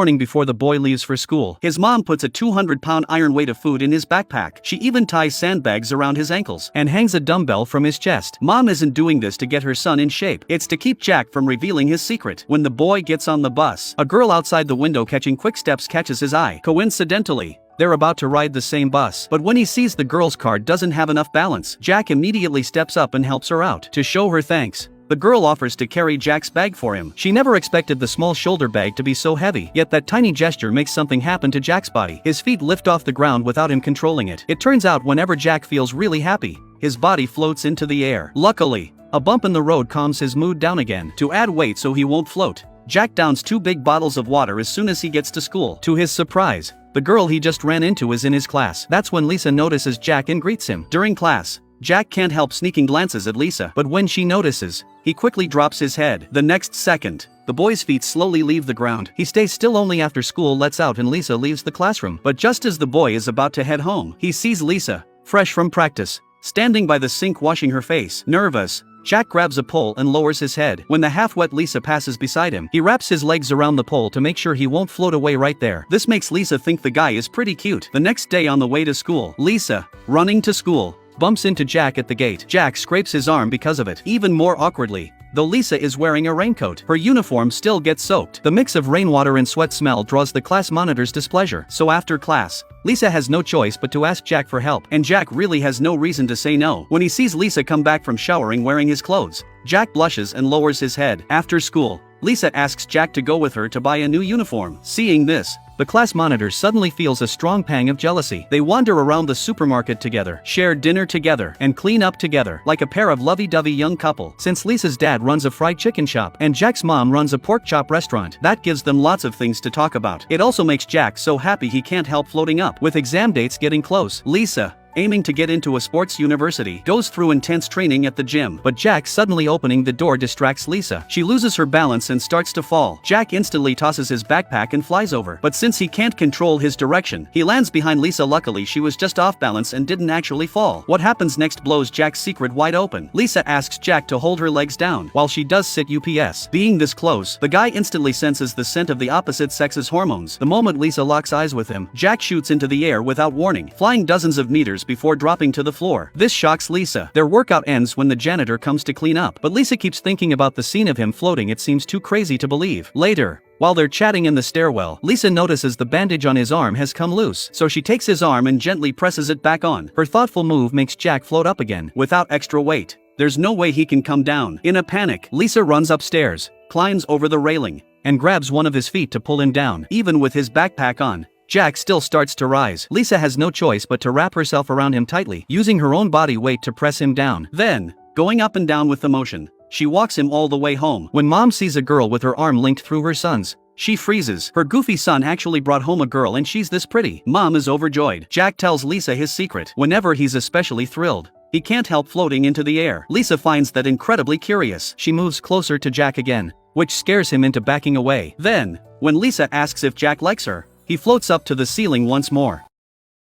morning before the boy leaves for school. His mom puts a 200-pound iron weight of food in his backpack. She even ties sandbags around his ankles and hangs a dumbbell from his chest. Mom isn't doing this to get her son in shape. It's to keep Jack from revealing his secret. When the boy gets on the bus, a girl outside the window catching quick steps catches his eye. Coincidentally, they're about to ride the same bus. But when he sees the girl's car doesn't have enough balance, Jack immediately steps up and helps her out. To show her thanks, the girl offers to carry Jack's bag for him. She never expected the small shoulder bag to be so heavy, yet that tiny gesture makes something happen to Jack's body. His feet lift off the ground without him controlling it. It turns out whenever Jack feels really happy, his body floats into the air. Luckily, a bump in the road calms his mood down again. To add weight so he won't float, Jack downs 2 big bottles of water as soon as he gets to school. To his surprise, the girl he just ran into is in his class. That's when Lisa notices Jack and greets him. During class, Jack can't help sneaking glances at Lisa, but when she notices, he quickly drops his head. The next second, the boy's feet slowly leave the ground. He stays still only after school lets out and Lisa leaves the classroom. But just as the boy is about to head home, he sees Lisa, fresh from practice, standing by the sink washing her face. Nervous, Jack grabs a pole and lowers his head. When the half-wet Lisa passes beside him, he wraps his legs around the pole to make sure he won't float away right there. This makes Lisa think the guy is pretty cute. The next day on the way to school, Lisa, running to school, bumps into Jack at the gate. Jack scrapes his arm because of it. Even more awkwardly, though Lisa is wearing a raincoat, her uniform still gets soaked. The mix of rainwater and sweat smell draws the class monitor's displeasure. So after class, Lisa has no choice but to ask Jack for help, and Jack really has no reason to say no. When he sees Lisa come back from showering wearing his clothes, Jack blushes and lowers his head. After school, Lisa asks Jack to go with her to buy a new uniform. Seeing this, the class monitor suddenly feels a strong pang of jealousy. They wander around the supermarket together, share dinner together, and clean up together, like a pair of lovey-dovey young couple. Since Lisa's dad runs a fried chicken shop, and Jack's mom runs a pork chop restaurant, that gives them lots of things to talk about. It also makes Jack so happy he can't help floating up. With exam dates getting close, Lisa, aiming to get into a sports university, goes through intense training at the gym. But Jack suddenly opening the door distracts Lisa. She loses her balance and starts to fall. Jack instantly tosses his backpack and flies over. But since he can't control his direction, he lands behind Lisa. Luckily she was just off balance and didn't actually fall. What happens next blows Jack's secret wide open. Lisa asks Jack to hold her legs down while she does sit UPS. Being this close, the guy instantly senses the scent of the opposite sex's hormones. The moment Lisa locks eyes with him, Jack shoots into the air without warning, flying dozens of meters before dropping to the floor. This shocks Lisa. Their workout ends when the janitor comes to clean up, but Lisa keeps thinking about the scene of him floating. It seems too crazy to believe. Later, while they're chatting in the stairwell, Lisa notices the bandage on his arm has come loose, so she takes his arm and gently presses it back on. Her thoughtful move makes Jack float up again, without extra weight. There's no way he can come down. In a panic, Lisa runs upstairs, climbs over the railing, and grabs one of his feet to pull him down. Even with his backpack on, Jack still starts to rise. Lisa has no choice but to wrap herself around him tightly, using her own body weight to press him down. Then, going up and down with the motion, she walks him all the way home. When mom sees a girl with her arm linked through her son's, she freezes. Her goofy son actually brought home a girl and she's this pretty. Mom is overjoyed. Jack tells Lisa his secret. Whenever he's especially thrilled, he can't help floating into the air. Lisa finds that incredibly curious. She moves closer to Jack again, which scares him into backing away. Then, when Lisa asks if Jack likes her, he floats up to the ceiling once more.